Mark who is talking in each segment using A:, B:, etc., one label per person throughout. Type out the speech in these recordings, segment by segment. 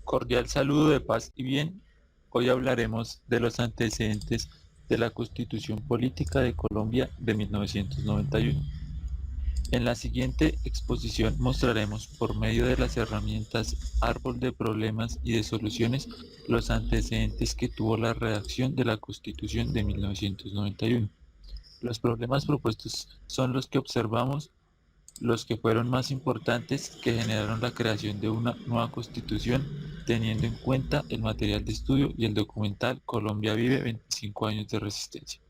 A: Cordial saludo de paz y bien. Hoy hablaremos de los antecedentes de la Constitución Política de Colombia de 1991. En la siguiente exposición mostraremos por medio de las herramientas árbol de problemas y de soluciones los antecedentes que tuvo la redacción de la Constitución de 1991. Los problemas propuestos son los que observamos, los que fueron más importantes que generaron la creación de una nueva constitución, teniendo en cuenta el material de estudio y el documental Colombia vive 25 años de resistencia.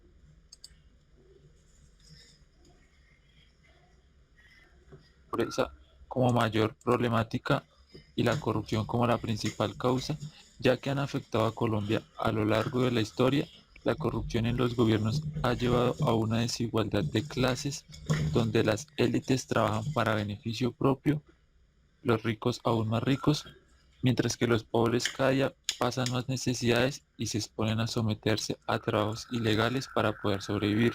A: Pobreza como mayor problemática y la corrupción como la principal causa, ya que han afectado a Colombia a lo largo de la historia. La corrupción en los gobiernos ha llevado a una desigualdad de clases donde las élites trabajan para beneficio propio, los ricos aún más ricos, mientras que los pobres cada día pasan más necesidades y se exponen a someterse a trabajos ilegales para poder sobrevivir.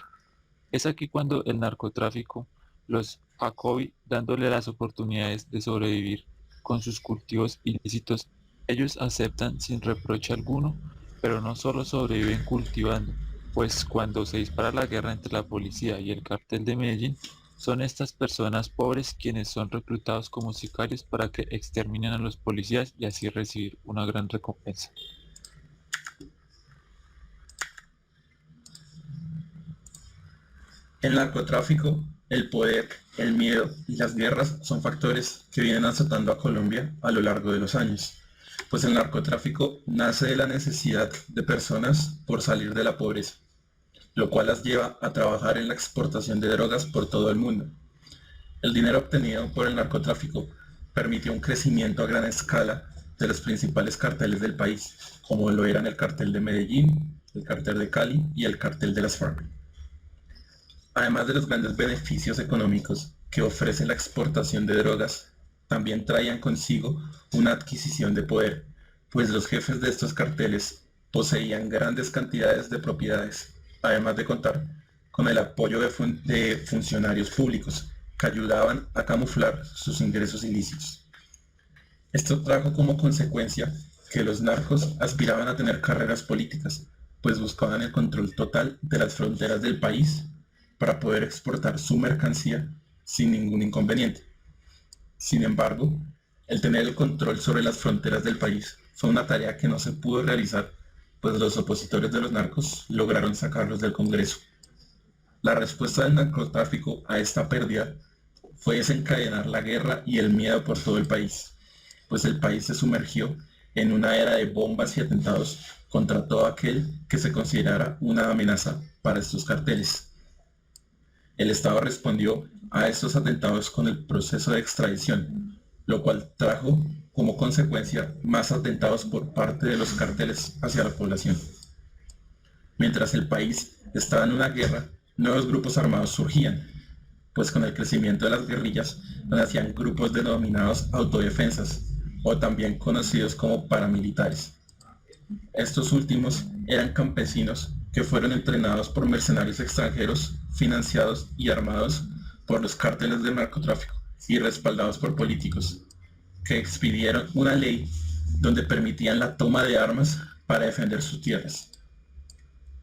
A: Es aquí cuando el narcotráfico los acoge dándole las oportunidades de sobrevivir con sus cultivos ilícitos. Ellos aceptan sin reproche alguno, pero no solo sobreviven cultivando, pues cuando se dispara la guerra entre la policía y el cartel de Medellín, son estas personas pobres quienes son reclutados como sicarios para que exterminen a los policías y así recibir una gran recompensa.
B: El narcotráfico, el poder, el miedo y las guerras son factores que vienen azotando a Colombia a lo largo de los años, pues el narcotráfico nace de la necesidad de personas por salir de la pobreza, lo cual las lleva a trabajar en la exportación de drogas por todo el mundo. El dinero obtenido por el narcotráfico permitió un crecimiento a gran escala de los principales carteles del país, como lo eran el cartel de Medellín, el cartel de Cali y el cartel de las FARC. Además de los grandes beneficios económicos que ofrece la exportación de drogas, también traían consigo una adquisición de poder, pues los jefes de estos carteles poseían grandes cantidades de propiedades, además de contar con el apoyo de funcionarios públicos que ayudaban a camuflar sus ingresos ilícitos. Esto trajo como consecuencia que los narcos aspiraban a tener carreras políticas, pues buscaban el control total de las fronteras del país para poder exportar su mercancía sin ningún inconveniente. Sin embargo, el tener el control sobre las fronteras del país fue una tarea que no se pudo realizar, pues los opositores de los narcos lograron sacarlos del Congreso. La respuesta del narcotráfico a esta pérdida fue desencadenar la guerra y el miedo por todo el país, pues el país se sumergió en una era de bombas y atentados contra todo aquel que se considerara una amenaza para estos carteles. El Estado respondió a estos atentados con el proceso de extradición, lo cual trajo como consecuencia más atentados por parte de los carteles hacia la población. Mientras el país estaba en una guerra, nuevos grupos armados surgían, pues con el crecimiento de las guerrillas nacían grupos denominados autodefensas, o también conocidos como paramilitares. Estos últimos eran campesinos que fueron entrenados por mercenarios extranjeros, financiados y armados por los cárteles del narcotráfico y respaldados por políticos, que expidieron una ley donde permitían la toma de armas para defender sus tierras.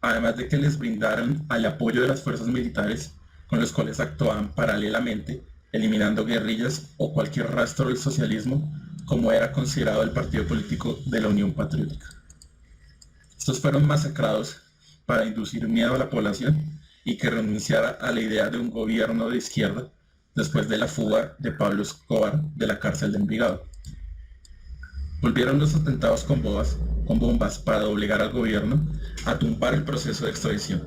B: Además de que les brindaron el apoyo de las fuerzas militares con los cuales actuaban paralelamente, eliminando guerrillas o cualquier rastro del socialismo, como era considerado el partido político de la Unión Patriótica. Estos fueron masacrados para inducir miedo a la población y que renunciara a la idea de un gobierno de izquierda después de la fuga de Pablo Escobar de la cárcel de Envigado. Volvieron los atentados con bombas para doblegar al gobierno a tumbar el proceso de extradición.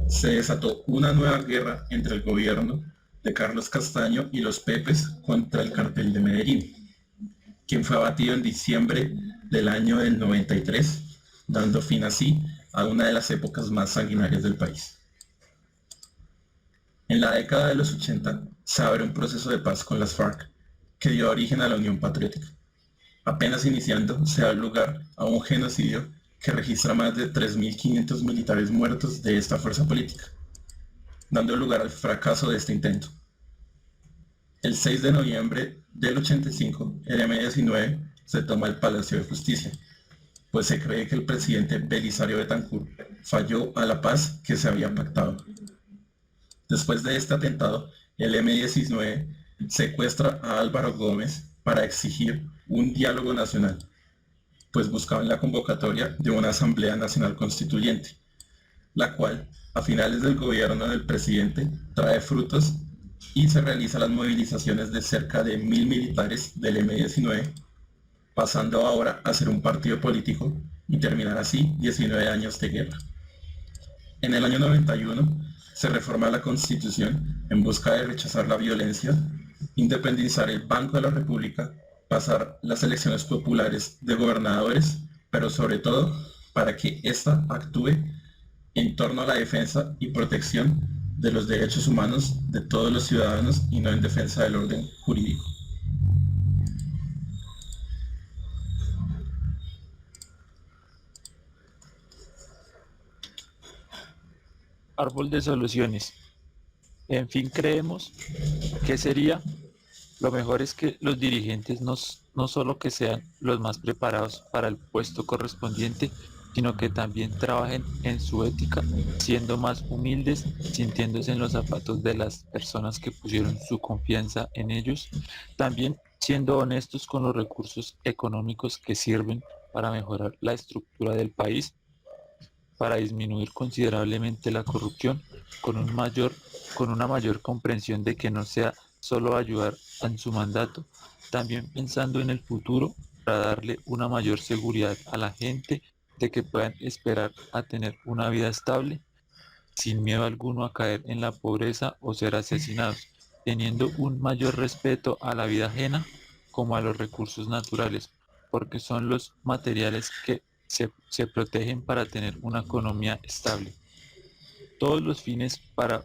B: Se desató una nueva guerra entre el gobierno de Carlos Castaño y los Pepes contra el cartel de Medellín, quien fue abatido en diciembre del año del 93, dando fin así a una de las épocas más sanguinarias del país. En la década de los 80 se abre un proceso de paz con las FARC, que dio origen a la Unión Patriótica. Apenas iniciando, se da lugar a un genocidio que registra más de 3.500 militares muertos de esta fuerza política, dando lugar al fracaso de este intento. El 6 de noviembre del 85, el M-19 se toma el Palacio de Justicia, pues se cree que el presidente Belisario Betancur falló a la paz que se había pactado. Después de este atentado, el M-19 secuestra a Álvaro Gómez para exigir un diálogo nacional, pues buscaban la convocatoria de una Asamblea Nacional Constituyente, la cual, a finales del gobierno del presidente, trae frutos y se realizan las movilizaciones de cerca de 1000 militares del M-19, pasando ahora a ser un partido político y terminar así 19 años de guerra. En el año 91 se reforma la Constitución en busca de rechazar la violencia, independizar el Banco de la República, pasar las elecciones populares de gobernadores, pero sobre todo para que ésta actúe en torno a la defensa y protección de los derechos humanos de todos los ciudadanos y no en defensa del orden jurídico.
A: Árbol de soluciones. En fin, creemos que sería lo mejor es que los dirigentes no solo que sean los más preparados para el puesto correspondiente, sino que también trabajen en su ética, siendo más humildes, sintiéndose en los zapatos de las personas que pusieron su confianza en ellos, también siendo honestos con los recursos económicos que sirven para mejorar la estructura del país, para disminuir considerablemente la corrupción, con una mayor comprensión de que no sea solo ayudar en su mandato, también pensando en el futuro para darle una mayor seguridad a la gente de que puedan esperar a tener una vida estable, sin miedo alguno a caer en la pobreza o ser asesinados, teniendo un mayor respeto a la vida ajena como a los recursos naturales, porque son los materiales que se protegen para tener una economía estable. Todos los fines para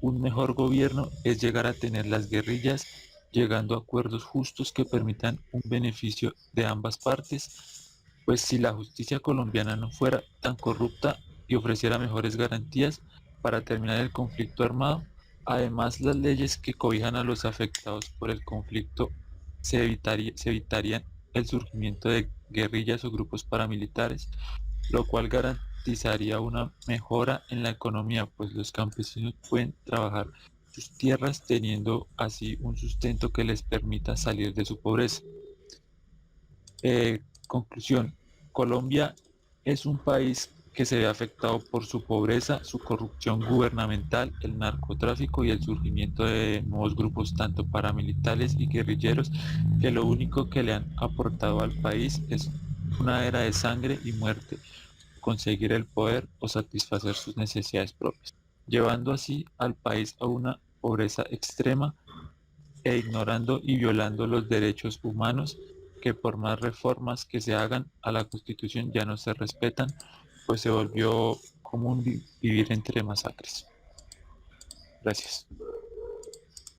A: un mejor gobierno es llegar a tener las guerrillas, llegando a acuerdos justos que permitan un beneficio de ambas partes, pues si la justicia colombiana no fuera tan corrupta y ofreciera mejores garantías para terminar el conflicto armado, además las leyes que cobijan a los afectados por el conflicto se evitarían el surgimiento de guerrillas o grupos paramilitares, lo cual garantizaría una mejora en la economía, pues los campesinos pueden trabajar sus tierras teniendo así un sustento que les permita salir de su pobreza. Conclusión, Colombia es un país que se ve afectado por su pobreza, su corrupción gubernamental, el narcotráfico y el surgimiento de nuevos grupos tanto paramilitares y guerrilleros que lo único que le han aportado al país es una era de sangre y muerte, conseguir el poder o satisfacer sus necesidades propias, llevando así al país a una pobreza extrema e ignorando y violando los derechos humanos que por más reformas que se hagan a la Constitución ya no se respetan, pues se volvió común vivir entre masacres. Gracias.